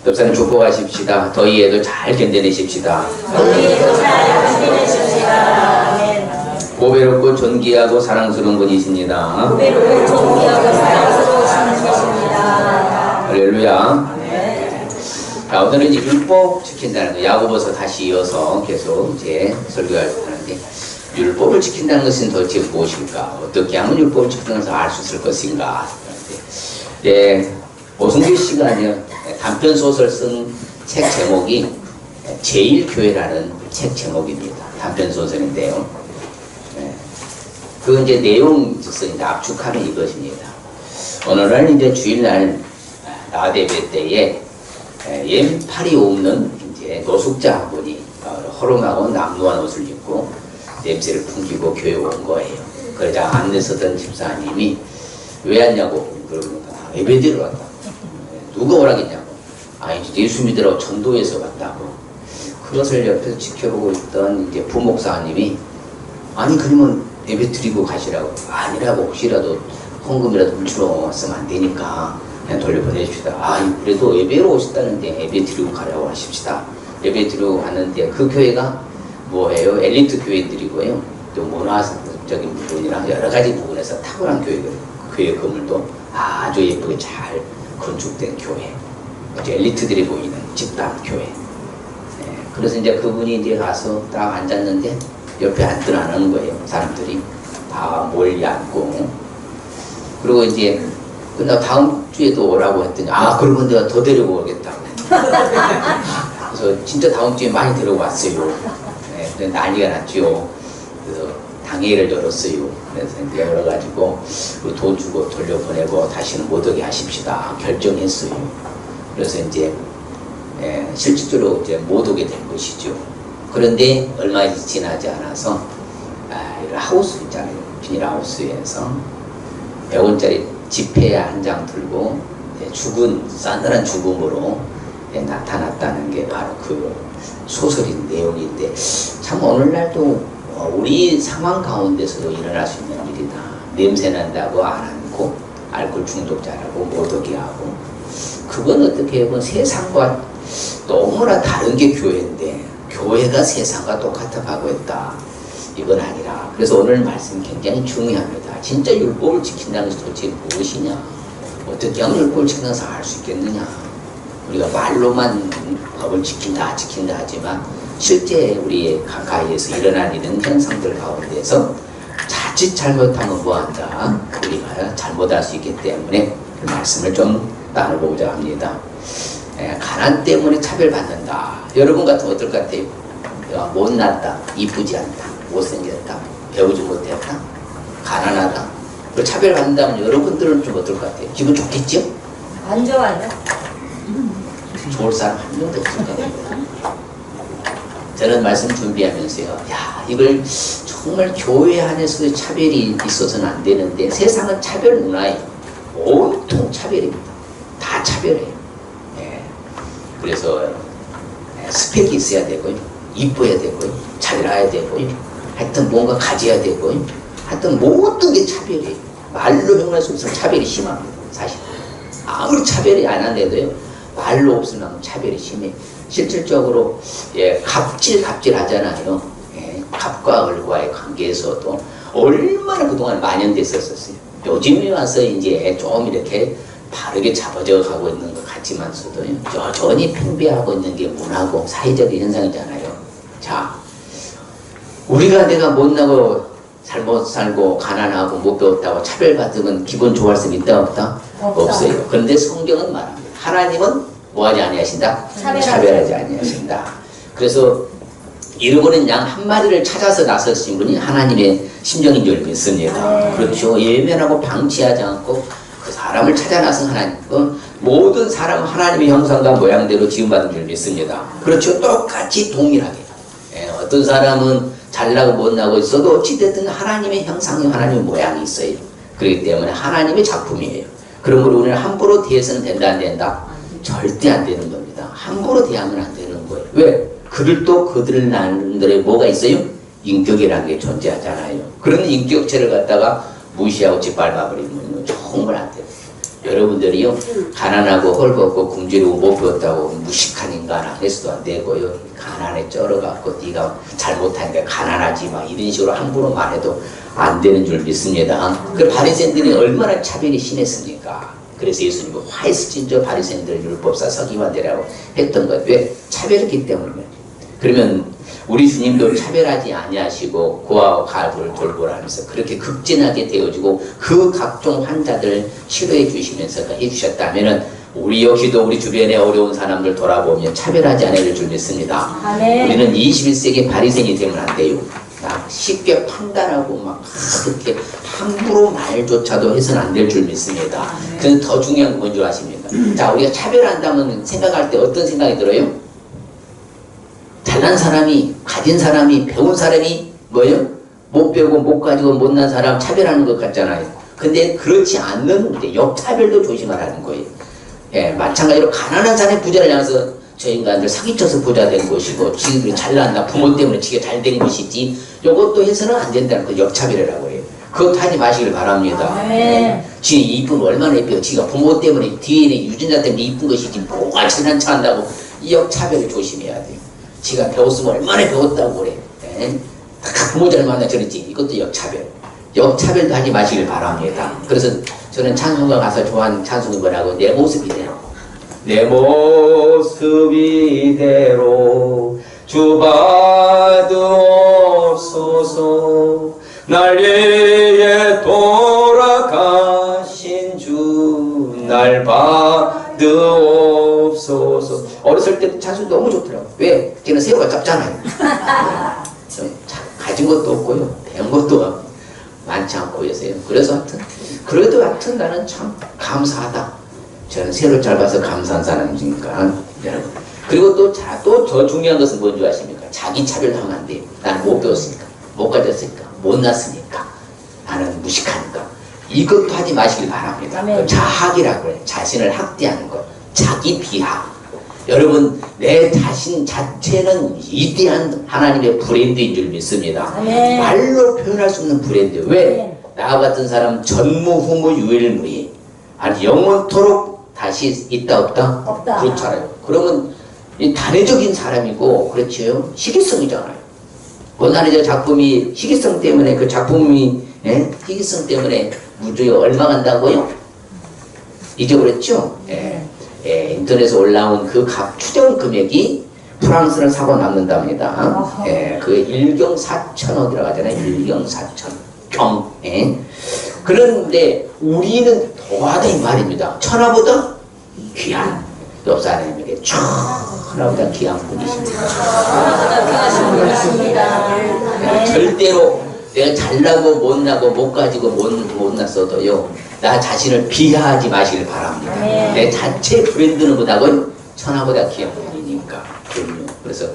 옆사람 죽고 가십시다. 더위에도 잘 견뎌내십시다. 더위에도 잘 견뎌내십시다. 아멘. 고배롭고 존귀하고 사랑스러운 분이십니다. 고배롭고 존귀하고 사랑스러우신 분이십니다. 할렐루야. 자, 오늘은 이제 율법 지킨다는 거, 야고보서 다시 이어서 계속 이제 설교할 하는데, 율법을 지킨다는 것은 도대체 무엇일까? 어떻게 하면 율법을 지키면서 알 수 있을 것인가? 네, 오승규 씨가 단편 소설 쓴 책 제목이 제1교회라는 책 제목입니다. 단편 소설인데요. 그 이제 내용에서 이제 압축하면 이것입니다. 오늘은 이제 주일날 나대배 때에 옌팔이 없는 이제 노숙자 한 분이 허름하고 남루한 옷을 입고 냄새를 풍기고 교회에 온 거예요. 그러자 안내 서던 집사님이 왜 왔냐고 그러니까 예배드리러 왔다고. 누가 오라겠냐고. 아니 예수 믿으러 전도에서 왔다고. 그것을 옆에서 지켜보고 있던 이제 부목사님이 아니 그러면 예배 드리고 가시라고. 아니라고. 혹시라도 헌금이라도 훔치러 왔으면 안 되니까 그냥 돌려보내십시다. 아 그래도 예배로 오셨다는데 예배 드리고 가라고 하십시다. 예배 드리고 갔는데 그 교회가 뭐예요? 엘리트 교회들이고요. 또 문화적인 부분이랑 여러 가지 부분에서 탁월한 교회거든요. 교회 건물도 아주 예쁘게 잘 건축된 교회. 아주 엘리트들이 보이는 집단 교회. 그래서 이제 그분이 이제 가서 딱 앉았는데 옆에 앉으라는 거예요. 사람들이 다 몰리 앉고. 그리고 이제 끝나고 다음 주에도 오라고 했더니 그러면 내가 더 데리고 오겠다고. 그래서 진짜 다음 주에 많이 데려왔어요. 근데 난리가 났죠. 그래서 당회를 열었어요. 그래서 이제 열어가지고 돈 주고 돌려보내고 다시는 못 오게 하십시다 결정했어요. 그래서 이제 실질적으로 이제 못 오게 된 것이죠. 그런데 얼마 지나지 않아서 하우스 있잖아요. 비닐하우스에서 100원짜리 지폐 한 장 들고 죽은 싸늘한 죽음으로 나타났다는 게 바로 그 소설인 내용인데 참 오늘날도 우리 상황 가운데서도 일어날 수 있는 일이다. 냄새 난다고 안 앉고 알코올 중독자라고 못 오게 하고 그건 어떻게 보면 세상과 너무나 다른 게 교회인데 교회가 세상과 똑같아 가고 있다. 이건 아니라. 그래서 오늘 말씀이 굉장히 중요합니다. 진짜 율법을 지킨다는 것이 도대체 무엇이냐? 어떻게 하면 율법을 지키면서 알 수 있겠느냐? 우리가 말로만 법을 지킨다 하지만 실제 우리 가까이에서 일어나는 현상들 가운데서 자칫 잘못하면 뭐한다? 우리가 잘못할 수 있기 때문에 그 말씀을 좀 나눠보고자 합니다. 가난 때문에 차별받는다. 여러분 같으면 어떨 것 같아요? 못났다, 이쁘지 않다, 못생겼다, 배우지 못했다, 가난하다. 그 차별받는다면 여러분들은 좀 어떨 것 같아요? 기분 좋겠죠? 안 좋아요. 좋을 사람 한 명도 없을 거예요. 저는 말씀 준비하면서요. 이걸 정말 교회 안에서도 차별이 있어서는 안 되는데 세상은 차별 문화예요. 온통 차별입니다. 다 차별해요. 그래서 스펙이 있어야 되고요. 이뻐야 되고요. 잘 나야 되고요. 하여튼 뭔가 가져야 되고요. 하여튼 모든 게 차별이에요. 말로 형용할 수 없으면 차별이 심합니다. 사실 아무리 차별이 안 한데도요. 말로 없으면 차별이 심해. 실질적으로 갑질 하잖아요. 갑과 을과의 관계에서도 얼마나 그동안 만연됐었어요. 요즘에 와서 이제 좀 이렇게 바르게 잡아져 가고 있는 것 같지만서도 여전히 팽배하고 있는 게 문화고 사회적인 현상이잖아요. 자, 우리가 내가 못나고 잘못 살고 가난하고 못 배웠다고 차별받으면 기분 좋아할 수 있다 없다? 없어요. 그런데 성경은 말합니다. 하나님은 뭐하지 아니하신다? 차별하지 아니하신다. 그래서 이르고는 양 한 마리를 찾아서 나서신 분이 하나님의 심정인 줄 믿습니다. 그렇죠. 예면하고 방치하지 않고 그 사람을 찾아 나선 하나님. 모든 사람은 하나님의 형상과 모양대로 지음받은 줄 믿습니다. 그렇죠. 똑같이 동일하게. 어떤 사람은 잘나고 못나고 있어도 어찌됐든 하나님의 형상이 하나님의 모양이 있어요. 그렇기 때문에 하나님의 작품이에요. 그러므로 우리는 함부로 대해서는 된다 안 된다? 절대 안 되는 겁니다. 함부로 대하면 안 되는 거예요. 왜? 그들도 그들 나름대로의 뭐가 있어요? 인격이라는 게 존재하잖아요. 그런 인격체를 갖다가 무시하고 짓밟아버리면 정말 안 돼요. 여러분들이요 가난하고 헐벗고 굶주리고 못 배웠다고 무식한 인간 안 해서도 안 되고요. 가난에 쩔어갖고 네가 잘못하니까 가난하지 막 이런 식으로 함부로 말해도 안 되는 줄 믿습니다. 그 바리새인들이 얼마나 차별이 심했습니까? 그래서 예수님이 화했을진저 바리새인들 율법사 서기관들이라고 했던 것. 왜? 차별했기 때문에. 그러면 우리 주님도 차별하지 아니하시고 고아와 가부를 돌보라 하면서 그렇게 극진하게 되어지고 그 각종 환자들 치료해 주시면서 해주셨다면은 우리 역시도 우리 주변에 어려운 사람들 돌아보면 차별하지 않을 줄 믿습니다. 아멘. 우리는 21세기 바리새인이 되면 안 돼요. 쉽게 판단하고 막 그렇게 함부로 말조차도 해서는 안 될 줄 믿습니다. 그래서 더 중요한 건 뭔지 아십니까? 자, 우리가 차별한다면 생각할 때 어떤 생각이 들어요? 잘난 사람이, 가진 사람이, 배운 사람이 뭐예요? 못 배우고 못 가지고 못난 사람 차별하는 것 같잖아요. 근데 그렇지 않는 이제 역차별도 조심하라는 거예요. 예, 마찬가지로 가난한 사람이 부자를 향해서 저 인간들 사기쳐서 부자 된 것이고 지금들이 잘난다 부모 때문에 지가 잘 된 것이지 이것도 해서는 안 된다는 거 역차별이라고 해요. 그것도 하지 마시길 바랍니다. 예, 지 이쁜 얼마나 이뻐요. 지가 부모 때문에 DNA 유전자 때문에 이쁜 것이지 뭐가 잘난 척 한다고 이 역차별을 조심해야 돼요. 지가 배웠으면 얼마나 배웠다고 그래. 예? 부모 잘 만나 저랬지. 이것도 역차별. 역차별도 하지 마시길 바랍니다. 그래서 저는 찬송가 가서 좋아하는 찬송이 뭐라고? 내 모습 이대로. 내 모습 이대로 주 받으옵소서. 날 위해 돌아가신 주 날 받으옵소서. 어렸을 때 찬송이 너무 좋더라고. 왜? 걔는 새우가 짧잖아요. 가진 것도 없고요. 배운 것도 없고. 많지 않고 해서요. 그래서 하여튼 그래도 하여튼 나는 참 감사하다. 저는 새로 짧아서 감사한 사람이니까 여러분. 그리고 또 더 중요한 것은 뭔지 아십니까? 자기 차별도 하면 안 돼요. 나는 못 배웠으니까, 못 가졌으니까, 못 났으니까, 나는 무식하니까. 이것도 하지 마시길 바랍니다. 자학이라고 그래요. 자신을 학대하는 것, 자기 비하. 여러분, 내 자신 자체는 위대한 하나님의 브랜드인 줄 믿습니다. 아멘. 말로 표현할 수 없는 브랜드. 왜? 나와 같은 사람 전무후무 유일무이. 아니 영원토록 다시 있다 없다? 없다. 그렇잖아요. 그러면 이 단회적인 사람이고 그렇죠. 시기성이잖아요. 원한의 작품이 시기성 때문에 그 작품이 시기성 때문에 무주에 얼마간다고요? 잊어버렸죠? 인터넷에 올라온 그 각 추정 금액이 프랑스는 사고 남는답니다. 그 1경 4천억이라고 하잖아요. 1경 4천 경. 그런데 우리는 더하다 이 말입니다. 천하보다 귀한 옆 사람에게 천하보다 귀한 분이십니다. 절대로 내가 잘나고 못나고 못 가지고 못났어도요 나 자신을 비하하지 마시길 바랍니다. 내 자체 브랜드는 뭐다고? 천하보다 귀한 분이니까. 그래서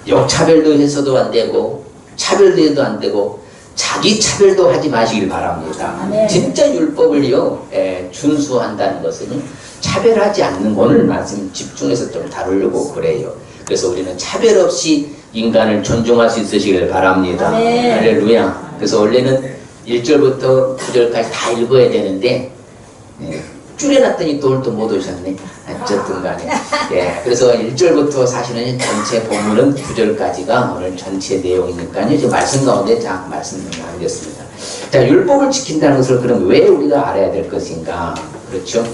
역차별도 해서도 안 되고 차별도 해도 안 되고 자기 차별도 하지 마시길 바랍니다. 진짜 율법을요 준수한다는 것은 차별하지 않는 오늘 말씀 집중해서 좀 다루려고 그래요. 그래서 우리는 차별 없이 인간을 존중할 수 있으시길 바랍니다. 할렐루야. 그래서 원래는 1절부터 9절까지 다 읽어야 되는데 줄여놨더니 또 오늘 또 못 오셨네. 어쨌든 간에. 그래서 1절부터 사실은 전체 본문은 9절까지가 오늘 전체 내용이니까요. 이제 말씀 가운데 자, 말씀 나누겠습니다. 자, 율법을 지킨다는 것을 그럼 왜 우리가 알아야 될 것인가? 그렇죠?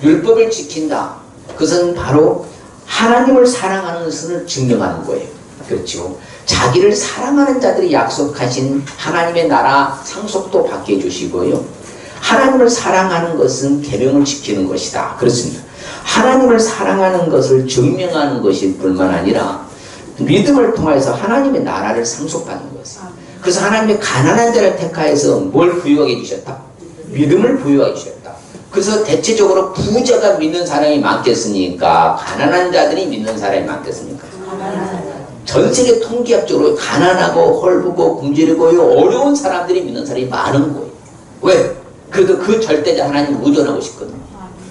율법을 지킨다. 그것은 바로 하나님을 사랑하는 것을 증명하는 거예요. 그렇죠? 자기를 사랑하는 자들이 약속하신 하나님의 나라 상속도 받게 해주시고요. 하나님을 사랑하는 것은 계명을 지키는 것이다. 그렇습니다. 하나님을 사랑하는 것을 증명하는 것일 뿐만 아니라 믿음을 통해서 하나님의 나라를 상속받는 것이에요. 그래서 하나님의 가난한 자를 택하여서 뭘 부여하게 주셨다? 믿음을 부여하게 주셨다. 그래서 대체적으로 부자가 믿는 사람이 많겠습니까? 가난한 자들이 믿는 사람이 많겠습니까? 전 세계 통계학적으로 가난하고 헐벗고 굶주리고 어려운 사람들이 믿는 사람이 많은 거예요. 왜? 그래도 그 절대자 하나님을 의존하고 싶거든요.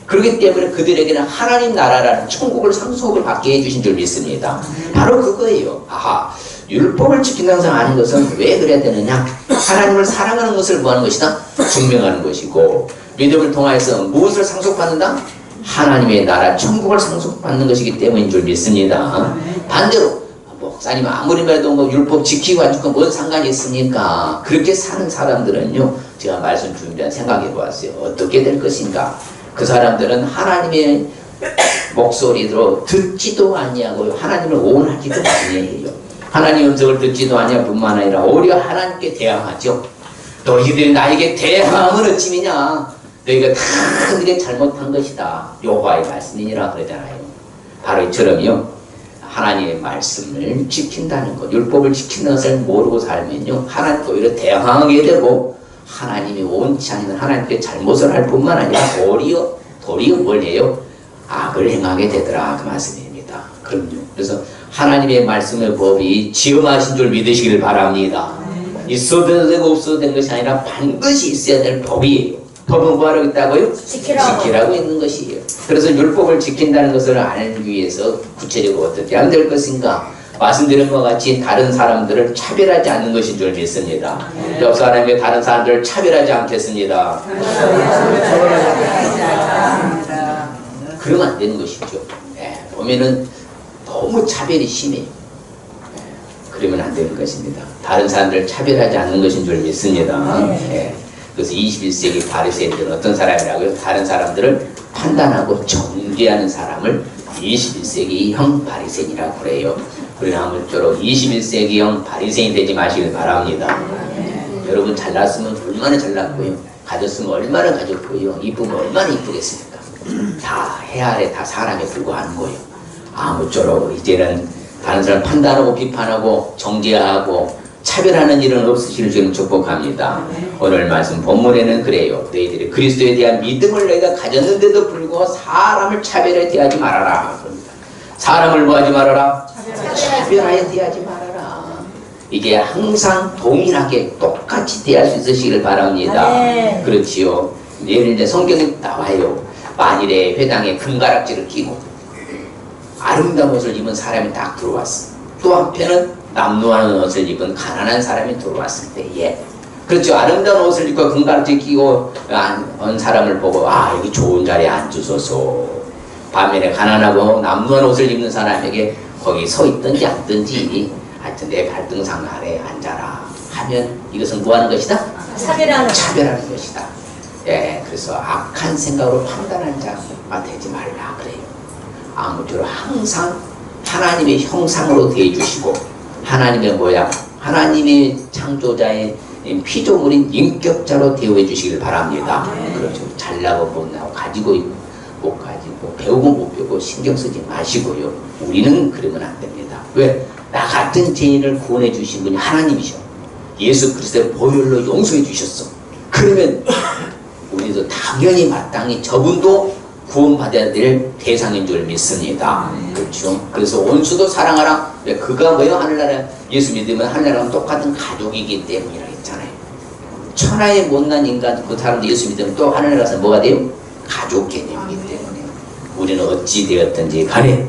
그렇기 때문에 그들에게는 하나님 나라라는 천국을 상속을 받게 해주신 줄 믿습니다. 바로 그거예요. 아하, 율법을 지킨다는 것을 아는 것은 왜 그래야 되느냐? 하나님을 사랑하는 것을 뭐하는 것이다? 증명하는 것이고, 믿음을 통하여서 무엇을 상속받는다? 하나님의 나라 천국을 상속받는 것이기 때문인 줄 믿습니다. 반대로 목사님 아무리 말해도 뭐 율법 지키고 안 지키고 뭔 상관이 있습니까? 그렇게 사는 사람들은요, 제가 말씀 주면 생각해 보았어요. 어떻게 될 것인가? 그 사람들은 하나님의 목소리로 듣지도 아니하고 하나님을 오운하지도 아니해요. 하나님의 음성을 듣지도 아니할 뿐만 아니라 오히려 하나님께 대항하죠. 너희들이 나에게 대항은 어찌미냐? 너희가 다 그들이 잘못한 것이다. 여호와의 말씀이니라 그러잖아요. 바로 이처럼요, 하나님의 말씀을 지킨다는 것, 율법을 지키는 것을 모르고 살면요, 하나님께 오히려 대항하게 되고, 하나님이 원치 않는 하나님께 잘못을 할 뿐만 아니라 도리어 뭘 해요? 악을 행하게 되더라, 그 말씀입니다. 그럼요. 그래서 하나님의 말씀의 법이 지엄하신 줄 믿으시길 바랍니다. 있어도 되고 없어도 된 것이 아니라 반드시 있어야 될 법이에요. 법은 뭐하라고 있다고요? 지키라고 있는 것이에요. 그래서 율법을 지킨다는 것을 알기 위해서 구체적으로 어떻게 하면 될 것인가? 말씀드린 것과 같이 다른 사람들을 차별하지 않는 것인 줄 믿습니다. 옆 사람이 다른 사람들을 차별하지 않겠습니다. 그러면 안 되는 것이죠. 보면은 너무 차별이 심해요. 그러면 안 되는 것입니다. 다른 사람들을 차별하지 않는 것인 줄 믿습니다. 그래서 21세기 바리새인들은 어떤 사람이라고요? 다른 사람들을 판단하고 정죄하는 사람을 21세기형 바리새인이라고 그래요. 그러나 아무쪼록 21세기형 바리새인 되지 마시길 바랍니다. 여러분 잘났으면 얼마나 잘났고요. 가졌으면 얼마나 가졌고요. 이쁘면 얼마나 이쁘겠습니까? 다 해 아래 다 사람에 불과하는 거예요. 아무쪼록 이제는 다른 사람 판단하고 비판하고 정죄하고 차별하는 일은 없으시길 주님 축복합니다. 오늘 말씀 본문에는 그래요. 너희들이 그리스도에 대한 믿음을 너희가 가졌는데도 불구하고 사람을 차별해 대하지 말아라. 그럽니다. 사람을 뭐하지 말아라? 차별하여 대하지 말아라. 이게 항상 동일하게 똑같이 대할 수 있으시길 바랍니다. 그렇지요. 예를 들어 성경에 나와요. 만일에 회당에 금가락지를 끼고 아름다운 옷을 입은 사람이 딱 들어왔어. 또 한편은 남루하는 옷을 입은 가난한 사람이 들어왔을 때에, 그렇죠. 아름다운 옷을 입고 금가락지 끼고 온 사람을 보고 여기 좋은 자리에 앉으소서. 반면에 가난하고 남루한 옷을 입는 사람에게 거기 서 있든지 앉든지 하여튼 내 발등상 아래에 앉아라 하면 이것은 뭐 하는 것이다? 차별하는 것이다. 그래서 악한 생각으로 판단한 자가 되지 말라 그래요. 아무쪼록 항상 하나님의 형상으로 대해주시고 하나님의 모양, 하나님의 창조자의 피조물인 인격자로 대우해 주시길 바랍니다. 그렇죠. 잘나고 못나고 가지고 있고 못 가지고 배우고 못 배우고 신경 쓰지 마시고요. 우리는 그러면 안 됩니다. 왜? 나 같은 죄인을 구원해 주신 분이 하나님이셔. 예수 그리스도의 보혈로 용서해 주셨어. 그러면 우리도 당연히 마땅히 저분도 구원받아야 될 대상인 줄 믿습니다. 그렇죠. 그래서 원수도 사랑하라. 왜? 그가 뭐요? 하늘나라 예수 믿으면 하늘나라랑 똑같은 가족이기 때문이라 했잖아요. 천하의 못난 인간 그 사람도 예수 믿으면 또 하늘나라에서 뭐가 돼요? 가족 개념이기 때문에 우리는 어찌 되었든지 간에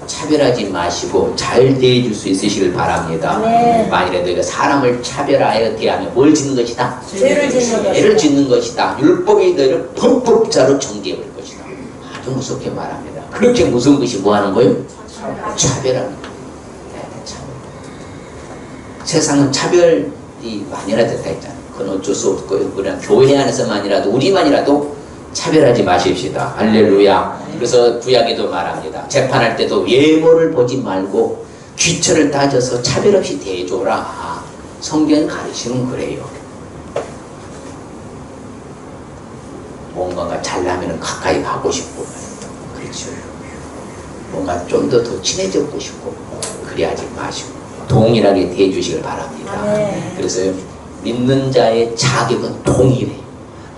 차별하지 마시고 잘 대해줄 수 있으시길 바랍니다. 만일에 너희가 사람을 차별하여 대하면 뭘 짓는 것이다? 죄를 짓는 것이다. 율법이 너희를 범법자로 정죄해버릴 것이다. 아주 무섭게 말합니다. 그렇게 무서운 것이 뭐 하는 거예요? 차별하는 거예요. 세상은 차별이 만연하다 했잖아요. 그건 어쩔 수 없고요. 그냥 교회 안에서만이라도 우리만이라도 차별하지 마십시다. 할렐루야. 그래서 구약에도 말합니다. 재판할 때도 외모를 보지 말고 귀처를 따져서 차별 없이 대해줘라. 성경이 가르치는 그래요. 뭔가가 잘나면 가까이 가고 싶고, 그렇죠. 뭔가 좀 더 친해지고 싶고, 그래야지 마시고 동일하게 대해주시길 바랍니다. 그래서 믿는 자의 자격은 동일해.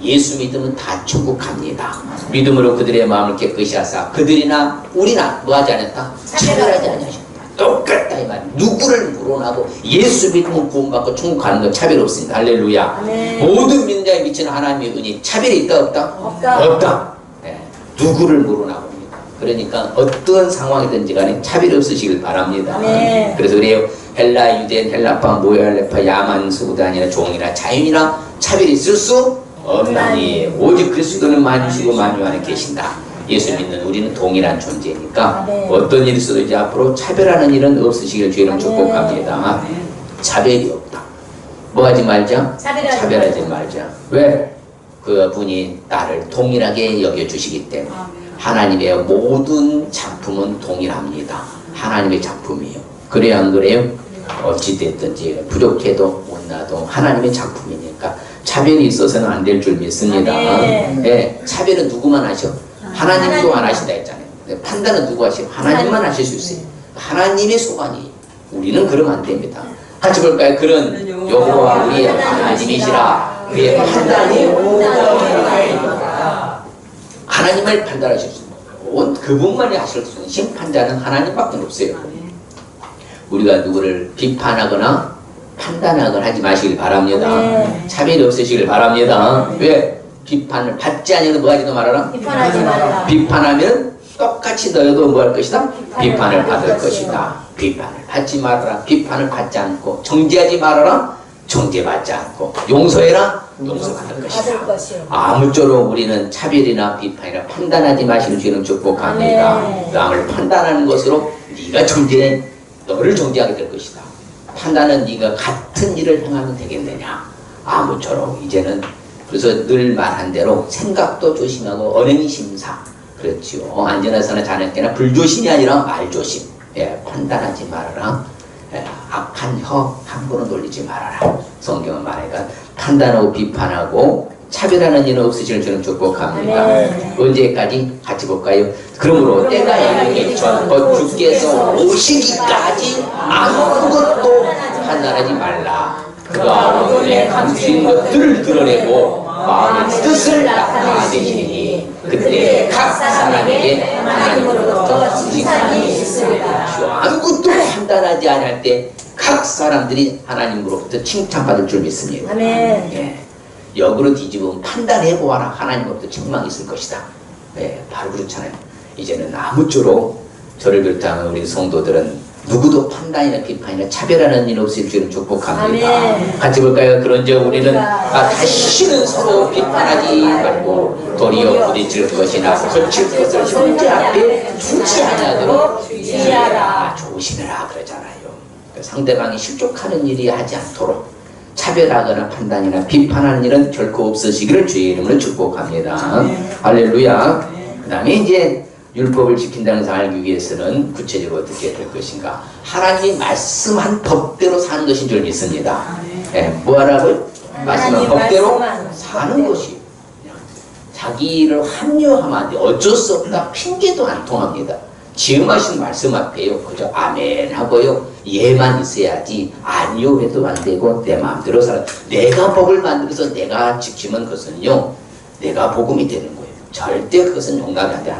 예수 믿으면 다 천국 갑니다. 믿음으로 그들의 마음을 깨끗이 하사 그들이나 우리나 뭐하지 않았다? 차별하지 않으셨다. 똑같다 이 말. 누구를 물어나고 예수 믿으면 구원받고 천국 가는 건 차별 없습니다. 할렐루야. 모든 믿는 자에 미치는 하나님의 은혜 차별이 있다 없다? 없다. 누구를 물어나봅니다. 그러니까 어떤 상황이든지 간에 차별이 없으시길 바랍니다. 그래서 그래요. 헬라, 유대인, 헬라파, 모얄레파, 야만, 수구단이나 종이나 자유이나 차별이 있을 수 없나니 오직 그리스도는 만유시고 만유 안에 계신다. 예수 믿는 우리는 동일한 존재니까 어떤 일이 있어도 이제 앞으로 차별하는 일은 없으시길 주의를 축복합니다. 차별이 없다. 뭐 하지 말자? 차별하지 말자. 왜? 그분이 나를 동일하게 여겨주시기 때문에. 하나님의 모든 작품은 동일합니다. 하나님의 작품이요. 그래요 안 그래요? 어찌됐든지 부족해도 못나도 하나님의 작품이니까 차별이 있어서는 안 될 줄 믿습니다. 네, 차별은 누구만 하셔? 하나님도 안 하신다 했잖아요. 판단은 누구 하시고? 하나님만 하실 수 있어요. 하나님의 소관이. 우리는 그러면 안 됩니다. 같이 볼까요? 그런 여호와 우리의 하나님이시라. 그의 판단이 하나님을 판단하실 수 있는 그분만이 하실 수 있는 심판자는 하나님밖에 없어요. 우리가 누구를 비판하거나 판단하거나 하지 마시길 바랍니다. 차별이 없으시길 바랍니다. 왜? 비판을 받지 않으면 뭐 하지도 말아라? 비판하지 말라. 비판하면 똑같이 너희도 뭐 할 것이다? 비판을 받을 것이다. 비판을 받지 말아라. 비판을 받지 않고 정죄하지 말아라. 정죄받지 않고 용서해라. 용서받을 것이다. 아무쪼록 우리는 차별이나 비판이나 판단하지 마시는 주는 축복합니다. 남을 판단하는 것으로 네가 정죄해 너를 정죄하게 될 것이다. 판단은 네가 같은 일을 행하면 되겠느냐. 아무쪼록 이제는 그래서 늘 말한 대로 생각도 조심하고 언행이 심사. 그렇지요. 안전하서나 자네께나 불조심이 아니라 말조심. 예, 판단하지 말아라. 예, 악한 혀 함부로 놀리지 말아라. 성경은 말하니까 판단하고 비판하고 차별하는 일은 없으시는 주는 축복합니다. 언제까지 같이 볼까요? 그러므로 때가 이르기 전 주께서 오시기까지 아무것도 판단하지 말라. 그가 오늘의 감추인 것들을 드러내고 마음의 뜻을 나타내시니 그때 각 사람에게 하나님으로부터 칭찬이 있으리라. 아무것도 판단하지 않을 때 각 사람들이 하나님으로부터 칭찬받을 줄 믿습니다. 아멘. 예. 역으로 뒤집으면 판단해보아라. 하나님으로부터 책망이 있을 것이다. 예, 바로 그렇잖아요. 이제는 아무쪼록 저를 비롯한 우리 성도들은 누구도 판단이나 비판이나 차별하는 일 없을 줄은 축복합니다. 아멘. 같이 볼까요? 그런즉 우리는 다시는 서로 비판하지 말고 도리어 부딪힐 것이나 거칠 것을 형제 앞에 두지 아니하도록 주의하라. 조심해라 그러잖아요. 상대방이 실족하는 일이 하지 않도록 차별하거나 판단이나 비판하는 일은 결코 없으시기를 주의 이름으로 축복합니다. 할렐루야. 그 다음에 이제 율법을 지킨다는 것을 알기 위해서는 구체적으로 어떻게 될 것인가. 하나님이 말씀한 법대로 사는 것인 줄 믿습니다. 예, 뭐 하라고요? 말씀한 법대로 사는 것이. 자기를 합리화하면 안 돼. 어쩔 수 없다. 핑계도 안 통합니다. 지음하신 말씀 앞에요. 그저 아멘 하고요. 예만 있어야지 아니요 해도 안 되고 내 마음대로 살아. 내가 법을 만들어서 내가 지키면 그것은요. 내가 복음이 되는 거예요. 절대 그것은 용납이 안 돼.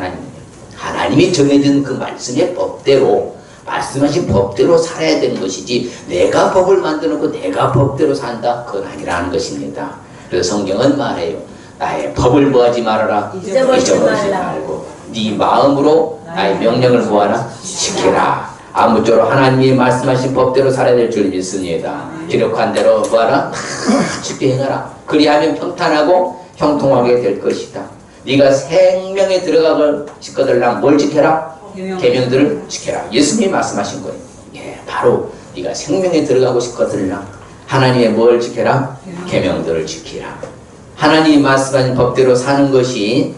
하나님이 정해진 그 말씀의 법대로 말씀하신 법대로 살아야 되는 것이지 내가 법을 만들어놓고 내가 법대로 산다. 그건 아니라는 것입니다. 그래서 성경은 말해요. 나의 법을 뭐하지 말아라. 잊어버리지 말고 네 마음으로 나의 명령을 뭐하라? 지키라. 아무쪼록 하나님이 말씀하신 법대로 살아야 될 줄 믿습니다. 기록한 대로 뭐하라? 다 지켜 행하라. 그리하면 평탄하고 형통하게 될 것이다. 네가 생명에 들어가고 싶거들랑 뭘 지켜라? 계명들을 지켜라. 예수님이 말씀하신 거예요. 예, 바로 네가 생명에 들어가고 싶거들랑 하나님의 뭘 지켜라? 계명들을 지키라. 하나님이 말씀하신 법대로 사는 것이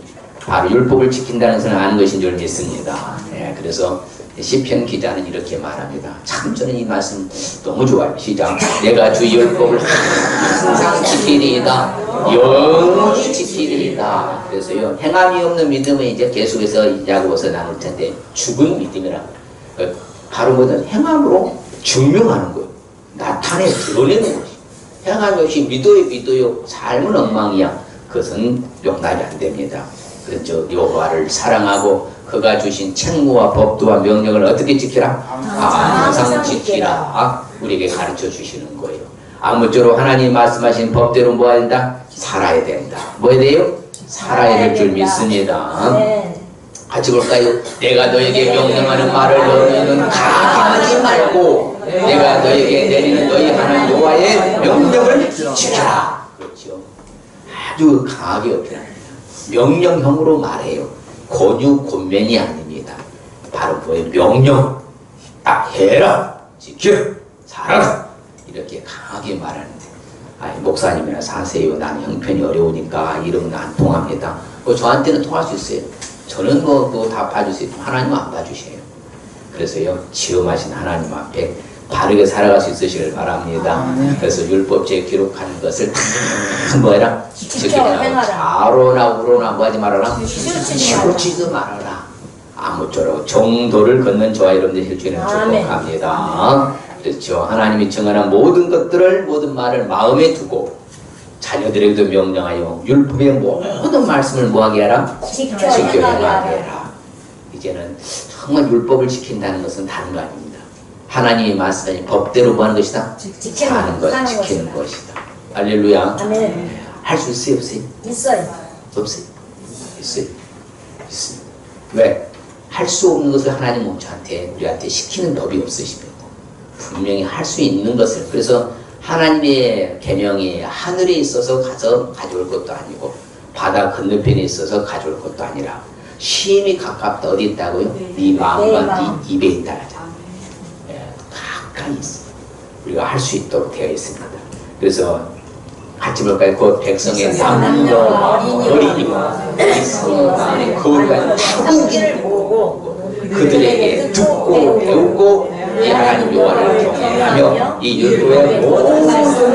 바로 율법을 지킨다는 것을 아는 것인 줄 믿습니다. 예, 그래서 시편 기자는 이렇게 말합니다. 참 저는 이 말씀 너무 좋아요. 시작. 내가 주 율법을 항상 지키리이다. 영원히 지키리이다. 그래서요. 행함이 없는 믿음은 이제 계속해서 야고보서 나눌 텐데 죽은 믿음이라. 바로 뭐든 행함으로 증명하는 거예요. 나타내 드러내는 것이. 행함이 없이 믿어요. 삶은 엉망이야. 그것은 용납이 안 됩니다. 그렇죠. 여호와를 사랑하고 그가 주신 책무와 법도와 명령을 어떻게 지키라? 항상 지키라. 우리에게 가르쳐 주시는 거예요. 아무쪼록 하나님 말씀하신 법대로 뭐 해야 된다? 살아야 된다. 뭐 해야 돼요? 살아야 될 줄 믿습니다. 같이 볼까요? 내가 너에게 명령하는 말을 너희는 가감하지 말고 내가 너에게 내리는 너희 하나님 여호와의 명령을 지켜라. 그렇죠. 아주 강하게 어필합니다. 명령형으로 말해요. 권유 권면이 아닙니다. 바로 그의 명령. 딱 해라, 지켜, 살아라. 이렇게 강하게 말하는데, 아니, 목사님이나 사세요. 나는 형편이 어려우니까 이러면 안 통합니다. 저한테는 통할 수 있어요. 저는 그거 다 봐주세요. 하나님은 안 봐주셔요. 그래서요, 지엄하신 하나님 앞에 바르게 살아갈 수 있으시길 바랍니다. 그래서 율법제에 기록하는 것을 다 뭐해라? 지키라. 좌로나 우로나 뭐 하지 말아라? 치우치지 말아라. 아무쪼록 정도를 걷는 저와 여러분들 일주일은 축복합니다. 그렇죠. 하나님이 정하는 모든 것들을, 모든 말을 마음에 두고 자녀들에게도 명령하여 율법의 모든 말씀을 뭐하게 하라? 지켜 행하게 해라. 이제는 정말 율법을 지킨다는 것은 다른 거 아닙니다. 하나님이 말씀하신 법대로 뭐 하는 것이다? 사는 것, 지키는 것이다. 할렐루야. 할 수 있어요, 없어요? 있어요. 없어요? 있어요? 있어요. 왜? 할 수 없는 것을 하나님 우리한테 시키는 법이 없으십니다. 분명히 할 수 있는 것을, 그래서 하나님의 계명이 하늘에 있어서 가져올 것도 아니고 바다 건너편에 있어서 가져올 것도 아니라 심히 가깝다. 어디 있다고요? 네 마음과 네 입에 있다. 가까이 있어. 우리가 할 수 있도록 되어 있습니다. 그래서 같이 볼까요? 그 백성의 남녀 어린이와 성 안에 거울과 타국인을 보고 그들에게 듣고 배우고 이 하나님 여호와를 경외하며 이 율법의 모든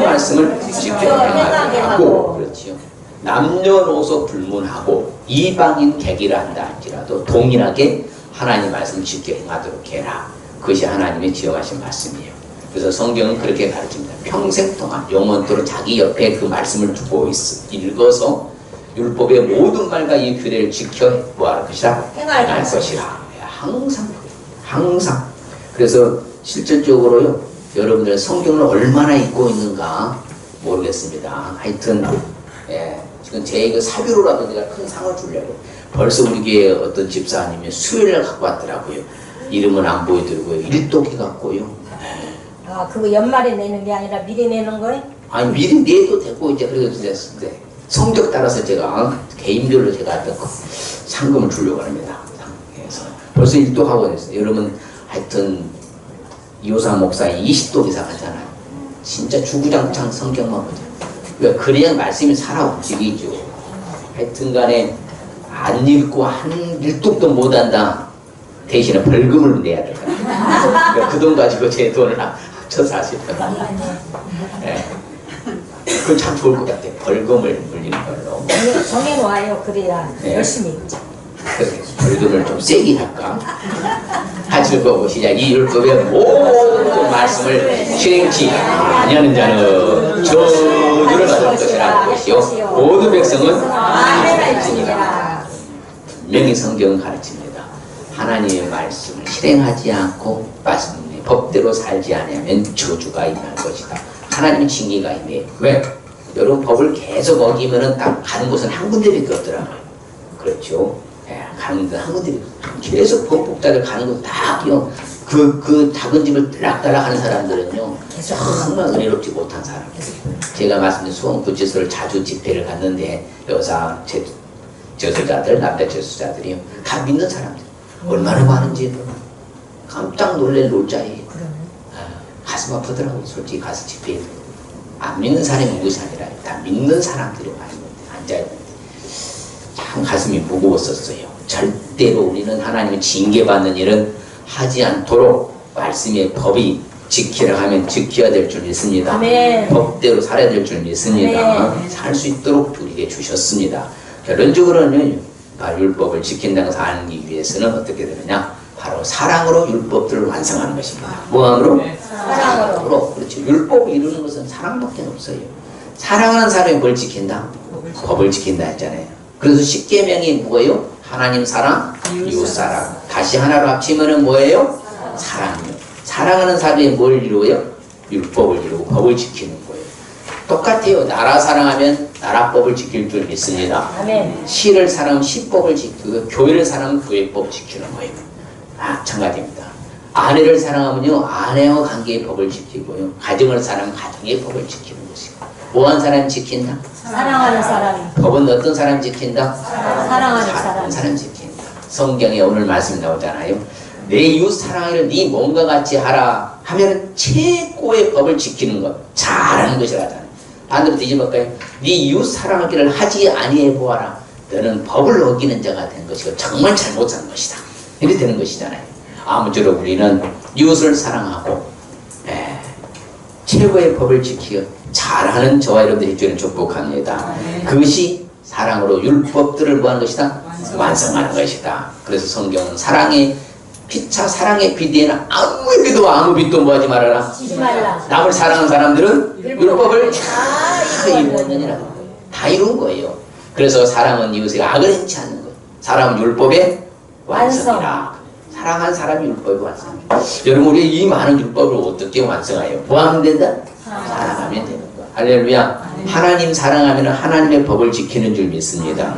말씀을 지켜 행하게 하고, 그렇지요. 남녀노소 불문하고 이방인 객이라 한다 할지라도 동일하게 하나님 말씀을 지켜 행하도록 해라. 그것이 하나님의 지어가신 말씀이에요. 그래서 성경은 그렇게 가르칩니다. 평생 동안 영원토록 자기 옆에 그 말씀을 두고 읽어서 율법의 모든 말과 이 규례를 지켜 뭐할 것이라? 행할 것이라. 항상. 그래서 실질적으로요, 여러분들 성경을 얼마나 읽고 있는가 모르겠습니다. 하여튼 지금 제 사비로라도 내가 큰 상을 주려고 벌써 우리 교회 어떤 집사님이 수요일날 갖고 왔더라고요. 이름은 안 보여드리고요. 일독이 갖고요. 아, 그거 연말에 내는 게 아니라 미리 내는 거예요? 아니, 미리 내도 되고, 이제, 그래서 이제 성적 따라서 제가, 개인별로 제가 어떤 상금을 주려고 합니다. 그래서 벌써 일독하고 있어요. 여러분, 하여튼, 이호사 목사님 20독 이상 하잖아요. 진짜 주구장창 성경만 보자. 그러니까 그래야 말씀이 살아 움직이죠. 하여튼 간에, 안 읽고 한 일독도 못 한다. 대신에 벌금을 내야 될 거야. 그러니까 그 돈 가지고 제 돈을 합쳐서 하시더라고요. 네. 그건 참 좋을 것 같아요. 벌금을 물리는 걸로. 정해놓아요. 그래야 열심히 읽죠. 벌금을 좀 세게 할까? 같이 읽어보시자. 이 율법의 모든 말씀을 실행치 아니하는 자는 저주를 받을 것이라는 것이요. 모든 백성은 아멘이라. 분명히 성경은 가르칩니다. 하나님의 말씀을 실행하지 않고 말씀의 법대로 살지 않으면 저주가 임할 것이다. 하나님의 징계가 임해요. 왜? 여러분 법을 계속 어기면은 딱 가는 곳은 한 군데밖에 없더라고요. 그렇죠? 가는 곳은 한 군데 계속 법복자들 가는 곳 딱요. 그 작은 집을 들락달락 하는 사람들은요, 정말 은혜롭지 못한 사람. 제가 말씀드린 수원구치소를 자주 집회를 갔는데 여사 저수자들, 남자 저수자들이요, 다 믿는 사람들. 얼마나 많은지 깜짝 놀랄 자예요. 가슴 아프더라고요. 솔직히 가서 집회에 안 믿는 사람이 무엇이 아니라 다 믿는 사람들이 많이 앉아있는데 참 가슴이 무거웠었어요. 절대로 우리는 하나님의 징계받는 일은 하지 않도록 말씀의 법이 지키라 하면 지켜야 될 줄 믿습니다. 아멘. 법대로 살아야 될 줄 믿습니다. 살 수 있도록 우리에게 주셨습니다. 결론적으로는 바로 율법을 지킨다는 것을 알기 위해서는 어떻게 되느냐? 바로 사랑으로 율법들을 완성하는 것입니다. 뭐함으로? 사랑으로. 그렇죠. 율법을 이루는 것은 사랑밖에 없어요. 사랑하는 사람이 뭘 지킨다? 법을 지킨다 했잖아요. 그래서 십계명이 뭐예요? 하나님 사랑, 이웃 사랑. 다시 하나로 합치면은 뭐예요? 사랑이요. 사랑하는 사람이 뭘 이루어요? 율법을 이루고 법을 지키는 거예요. 똑같아요. 나라 사랑하면 나라법을 지킬 줄 믿습니다. 아멘. 시를 사랑하면 시법을 지키고 교회를 사랑하면 교회법 지키는 거예요. 마찬가지입니다. 아내를 사랑하면요, 아내와 관계의 법을 지키고요. 가정을 사랑하면 가정의 법을 지키는 것이고. 뭐한 사람이 지킨다? 사랑하는 사람이. 법은 어떤 사람이 지킨다? 사랑하는 사람 지킨다. 성경에 오늘 말씀 나오잖아요. 내 이웃 사랑을 네 몸과 같이 하라 하면 최고의 법을 지키는 것, 잘하는 것이라잖아요. 반대로 뒤집어볼까요? 네 이웃 사랑하기를 하지 아니해 보아라. 너는 법을 어기는 자가 된 것이고 정말 잘못한 것이다. 이렇게 되는 것이잖아요. 아무쪼록 우리는 이웃을 사랑하고 최고의 법을 지키고 잘하는 저와 여러분들이 주는 축복합니다. 그것이 사랑으로 율법들을 뭐하는 것이다? 완성하는 것이다. 그래서 성경은 사랑의 피차 사랑의 비대에는 아무리 빛도 아무 빛도 뭐하지 말아라. 지지 말라. 남을 사랑하는 사람들은 율법을 다 이루었느니라. 다 이룬 거예요. 그래서 사랑은 이웃에게 악을 행치 않는 거예요. 사랑은 율법의 완성이라. 사랑한 사람이 율법의 완성이다. 여러분 우리 이 많은 율법을 어떻게 완성해요? 뭐 하면 된다? 사랑하면 되는 거야. 할렐루야. 하나님 사랑하면 하나님의 법을 지키는 줄 믿습니다.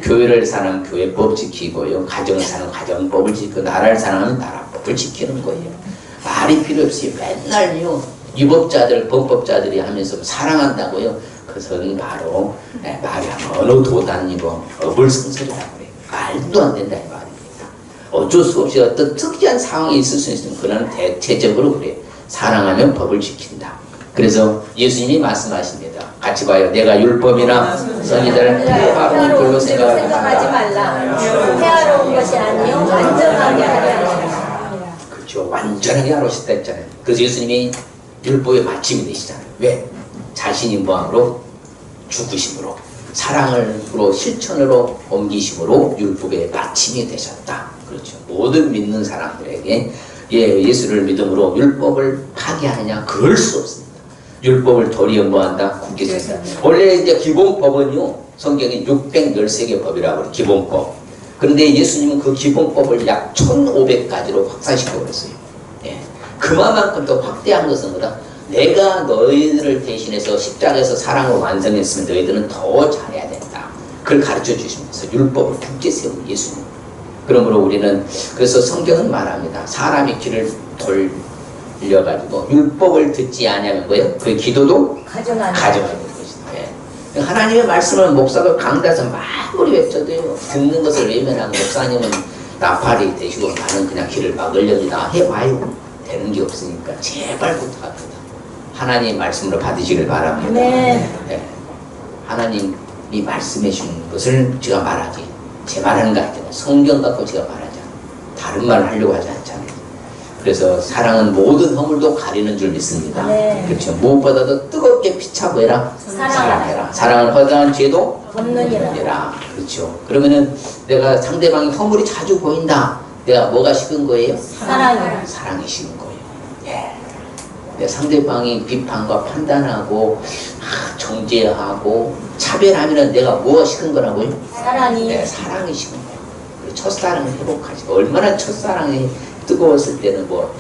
교회를 사랑하면 교회법 지키고요. 가정을 사랑하면 가정법을 지키고 나라를 사랑하면 나라법을 지키는 거예요. 말이 필요 없이 맨날요. 유법자들, 범법자들이 하면서 사랑한다고요. 그것은 바로 말이 어느 도단이고 어불성설이라고 그래요. 말도 안 된다 이 말입니다. 어쩔 수 없이 어떤 특이한 상황이 있을 수 있으면 그는 대체적으로 그래요. 사랑하면 법을 지킨다. 그래서 예수님이 말씀하십니다. 같이 봐요. 내가 율법이나 선지자를 폐하로운 걸로 생각하지 말라. 폐하로운 것이 아니요 완전하게 하라. 그렇죠. 완전하게 하러 싶다 했잖아요. 그래서 예수님이 율법의 마침이 되시잖아요. 왜? 자신이 뭐함으로? 죽으심으로 사랑으로 실천으로 옮기심으로 율법의 마침이 되셨다. 그렇죠. 모든 믿는 사람들에게 예수를 믿음으로 율법을 파기하느냐? 그럴 수 없습니다. 율법을 도리어 뭐한다? 굳게 지킨다. 원래 이제 기본법은요, 성경에 613개 법이라고 해요. 기본법. 그런데 예수님은 그 기본법을 약 1500가지로 확산시켜 버렸어요. 예. 그만큼 더 확대한 것은 뭐다? 내가 너희들을 대신해서 십자가에서 사랑을 완성했으면 너희들은 더 잘해야 된다. 그걸 가르쳐 주시면서 율법을 굳게 세운 예수님. 그러므로 우리는 그래서 성경은 말합니다. 사람이 길을 돌려가지고 율법을 듣지 않으면 뭐예요? 그 기도도 가정하는 것이다. 예. 하나님의 말씀을 목사가 강단에서 마무리 외쳐도요. 듣는 것을 외면하고 목사님은 나팔이 되시고 나는 그냥 길을 막으려니다 해봐요. 되는 게 없으니까 제발 부탁합니다. 하나님 말씀으로 받으시길 바랍니다. 네. 네. 하나님이 말씀해 주는 것을 제가 말하지. 제 말하는 거 아니잖아요. 성경 갖고 제가 말하잖아요. 다른 말을 하려고 하지 않잖아요. 그래서 사랑은 모든 허물도 가리는 줄 믿습니다. 네. 그렇죠. 무엇보다도 뜨겁게 피차고 해라. 사랑해라. 사랑은 허다한 죄도 없느니라. 그렇죠. 그러면은 내가 상대방이 허물이 자주 보인다. 내가 뭐가 식은 거예요? 사랑이 식은 거예요. 예. 내 상대방이 비판과 판단하고 정죄하고 차별하면은 내가 뭐가 식은 거라고요? 사랑이. 네, 사랑이 식은 거예요. 첫사랑을 회복하지. 얼마나 첫사랑이 뜨거웠을 때는 뭐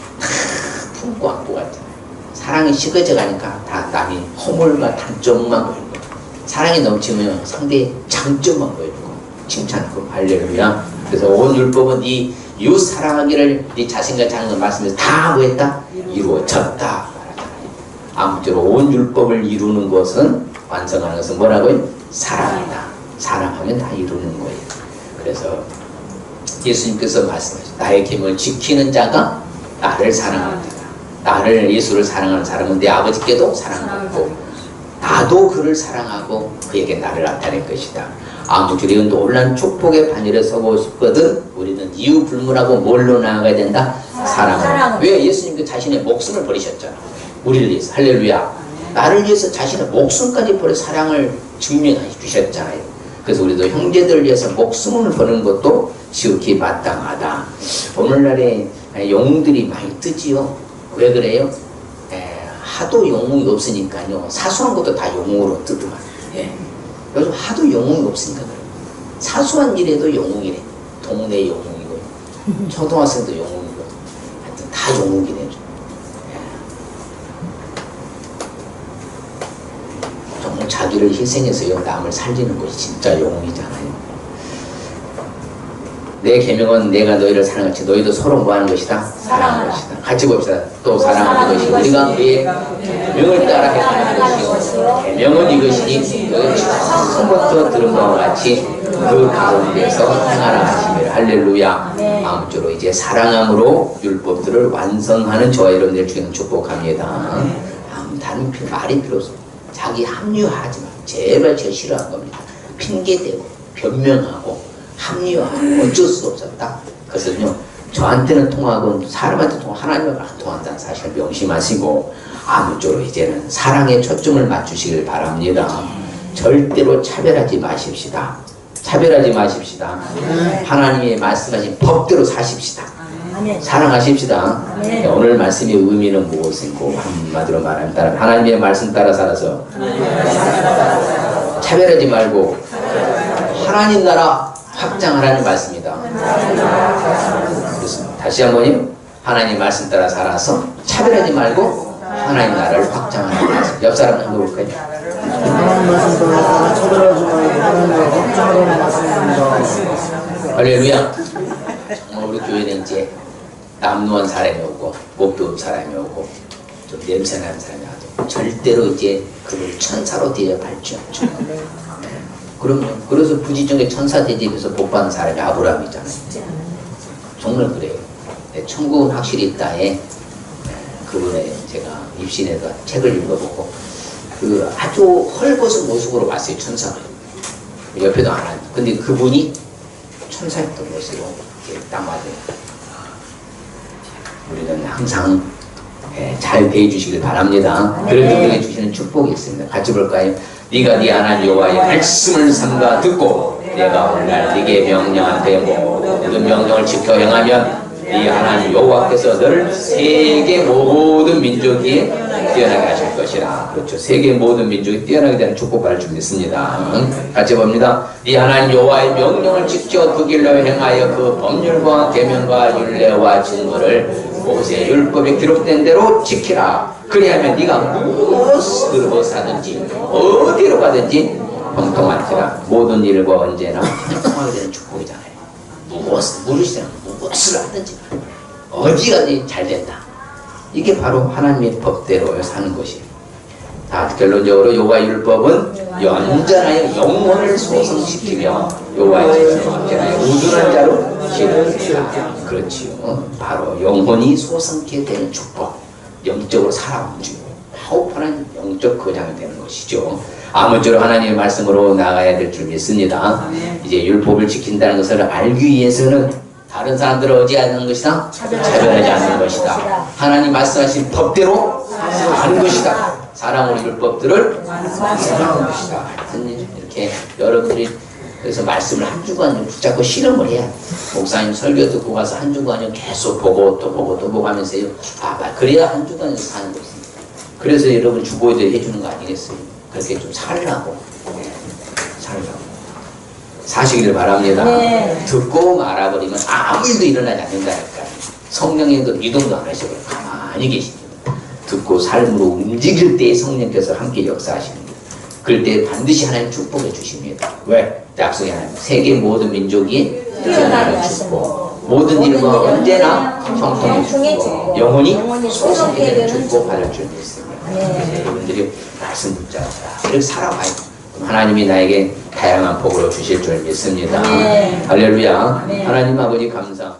품고 안고 같잖아요. 사랑이 식어져 가니까 다 남이 허물과 단점만 보이고 사랑이 넘치면 상대의 장점만 보이고 칭찬하고 할렐루야. 그래서 온 율법은 네 이웃 사랑하기를 네 자신과 자녀가 말씀해서 다 뭐했다? 이루어졌다 말하잖아요. 아무쪼록 온 율법을 이루는 것은 완성하는 것은 뭐라고요? 사랑이다. 사랑하면 다 이루는 거예요. 그래서 예수님께서 말씀하셨죠. 나의 계명을 지키는 자가 나를 사랑하는 자다. 나를 예수를 사랑하는 사람은 내 아버지께도 사랑받고 나도 그를 사랑하고 그에게 나를 나타낼 것이다. 아무쪼록 이런 놀란 축복의 반열에 서고 싶거든 우리는 이유 불문하고 뭘로 나아가야 된다? 사랑으로. 왜? 예수님께 자신의 목숨을 버리셨잖아. 우리를 위해서. 할렐루야. 나를 위해서 자신의 목숨까지 버려 사랑을 증명해 주셨잖아요. 그래서 우리도 형제들을 위해서 목숨을 버는 것도 지극히 마땅하다. 오늘날에 영웅들이 많이 뜨지요. 왜 그래요? 하도 영웅이 없으니까요. 사소한 것도 다 영웅으로 뜨더만. 예. 요즘 하도 영웅이 없으니까 그래요. 사소한 일에도 영웅이래. 동네 영웅이고, 초등학생도 영웅이고, 하여튼 다 영웅이래. 정말 자기를 희생해서요 남을 살리는 것이 진짜 영웅이잖아요. 내 계명은 내가 너희를 사랑하는 것이 너희도 서로 뭐하는 것이다? 사랑하는 것이다. 같이 봅시다. 또 사랑하는 것이 우리가 그의 계명을 따라 행하는 것이요 계명은 이것이니 너희 처음부터 들은 바와 같이 그 가운데서 행하라 하시며 할렐루야. 아무쪼록 이제 사랑함으로 율법들을 완성하는 저와 여러분들 주는 축복합니다. 다른 말이 필요 없어. 자기 합리화하지 마. 제발 제일 싫어하는 겁니다. 핑계대고 변명하고 합리화하고 어쩔 수 없었다. 그것은요 저한테는 통하고 사람한테 통하고 하나님과 안 통한다는 사실을 명심하시고 아무쪼록 이제는 사랑에 초점을 맞추시길 바랍니다. 절대로 차별하지 마십시다. 차별하지 마십시다. 하나님의 말씀하신 법대로 사십시다. 사랑하십시다. 오늘 말씀의 의미는 무엇인고 한마디로 말하면 따라 하나님의 말씀 따라 살아서 차별하지 말고 하나님 나라 확장하라는 말씀이다. 그렇습니다. 다시 한번요. 하나님 말씀 따라 살아서 차별하지 말고 하나님 나라를 확장하라는 말씀. 옆 사람 한번 볼까요? 하나님 말씀 따라 차별하지 말고 하나님 나라 확장하라는 말씀입니다. 할렐루야. 정말 우리 교회는 이제 남루한 사람이 오고 목도 사람이 오고 좀 냄새나는 사람이 와도 절대로 이제 그를 천사로 대접할지 않죠. 그럼요. 그래서 부지중에 천사 대접에서 복받은 사람이 아브라함이잖아요. 정말 그래요. 천국은 확실히 있다에 그분의 제가 입신에서 책을 읽어보고 그 아주 헐벗은 모습으로 봤어요. 천사가 옆에도 안 하죠. 근데 그분이 천사였던 모습으로 딱 맞아요. 우리는 항상 잘 대해주시길 바랍니다. 그럴 때 우리에게 주시는 축복이 있습니다. 같이 볼까요? 네가 네 하나님 여호와의 말씀을 삼가 듣고 내가 오늘날 네게 명령한 대로 모든 명령을 지켜 행하면 네 하나님 여호와께서 너를 세계 모든 민족이 뛰어나게 하실 것이라. 그렇죠. 세계 모든 민족이 뛰어나게 되는 축복을 준비했습니다. 같이 봅니다. 네 하나님 여호와의 명령을 지켜 그 길로 행하여 그 법률과 계명과 율례와 증거를 모세 율법에 기록된 대로 지키라. 그리하면 네가 무엇을 하든지 어디로 가든지 형통할지라. 모든 일과 언제나 형통하게 되는 축복이잖아요. 무엇을 하든지 어디 가든지 잘 된다. 이게 바로 하나님의 법대로 사는 것이에요. 다 결론적으로 여호와의 율법은 연전하여 영혼을 소성시키며 여호와의 제사를 언제나 우둔한 자로 기르리라. 그렇지요. 바로 영혼이 소성케 되는 축복. 영적으로 살아움직이고 파워풀한 영적 거장이 되는 것이죠. 아무쪼록 하나님의 말씀으로 나가야 될 줄 믿습니다. 이제 율법을 지킨다는 것을 알기 위해서는 다른 사람들을 어지하는 것이다? 차별하지 않는 것이다. 하나님 말씀하신 법대로 사는 것이다. 사랑으로 율법들을 사랑하는 것이다. 이렇게 여러분들이 그래서 말씀을 한 주간 붙잡고 실험을 해야 목사님 설교 듣고 가서 한 주간을 계속 보고 또 보고 또 보고 하면서요. 그래야 한 주간을 사는 것입니다. 그래서 여러분 주보에도 해주는 거 아니겠어요? 그렇게 좀 살라고 사시기를 바랍니다. 듣고 말아버리면 아무 일도 일어나지 않는다니까. 성령님도 미동도 안 하시고 가만히 계십니다. 듣고 삶으로 움직일 때 성령께서 함께 역사하십니다. 그럴 때 반드시 하나님 축복해 주십니다. 왜? 약속이 하나님 세계 모든 민족이 뛰어나는 축복, 모든 일과 언제나 형통의 축복, 영혼이 소성케 되는 축복 받을 줄 믿습니다. 여러분들이 말씀 붙잡아 이렇게 살아가요. 하나님이 나에게 다양한 복으로 주실 줄 믿습니다. 할렐루야. 하나님 아버지 감사.